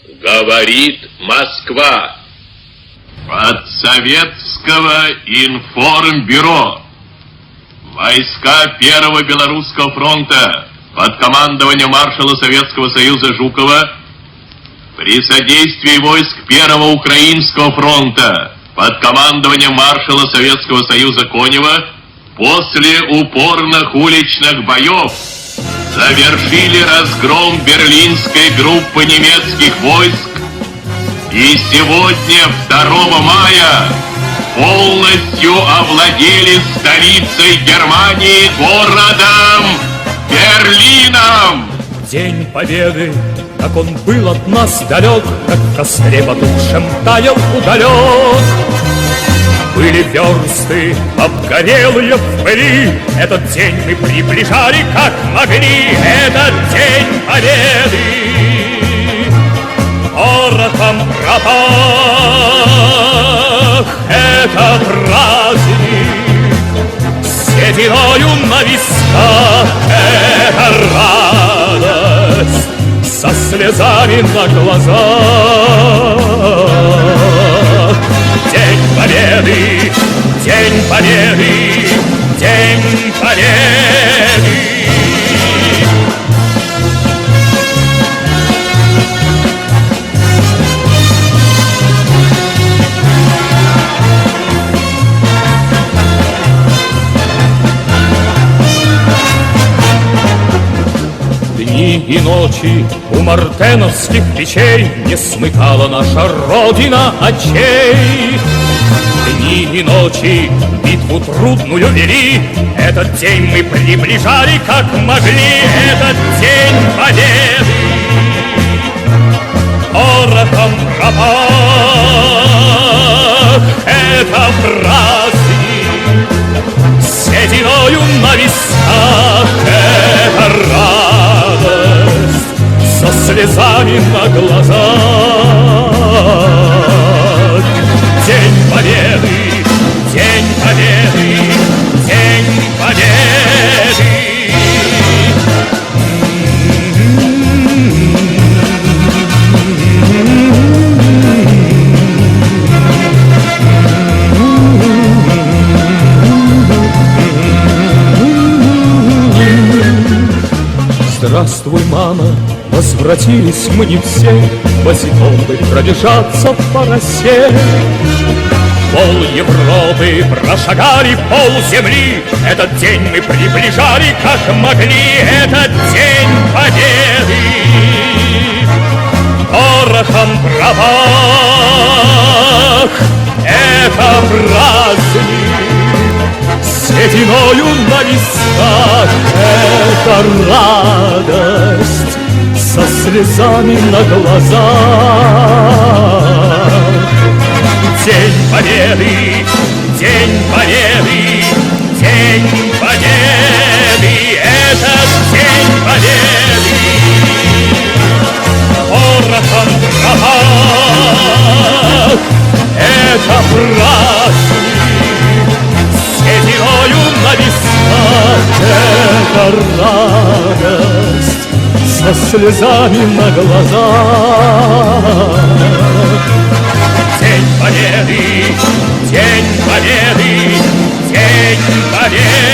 Говорит Москва. От Советского информбюро. Войска Первого Белорусского фронта под командованием маршала Советского Союза Жукова при содействии войск Первого Украинского фронта под командованием маршала Советского Союза Конева после упорных уличных боев завершили разгром берлинской группы немецких войск и сегодня, 2 мая, полностью овладели столицей Германии, городом Берлином. День Победы, как он был от нас далек, как в костре потухшем таял удалек. Были версты обгорелые в пыли, этот день мы приближали как могли, этот день Победы. Порохом пропах, это праздник, сединою на висках, это радость, со слезами на глазах. День Победы, День Победы, День Победы. Дни и ночи у мартеновских печей не смыкала наша Родина очей. Дни и ночи битву трудную вели, этот день мы приближали как могли, этот день Победы. Порохом пропах, это праздник, сединою на висках, это радость, со слезами на глазах. День Победы, День Победы, День Победы. Здравствуй, мама, возвратились мы не все, босиком бы пробежаться по росе. Пол Европы прошагали, пол земли, этот день мы приближали как могли, этот день Победы. Порохом пропах, это праздник, сединою на висках, это радость, со слезами на глазах. День Победы, День Победы, День Победы, этот День Победы. Порохом пропах, это праздник, сединою на висках, это радость, со слезами на глазах. День Победы, День Победы, День Победы.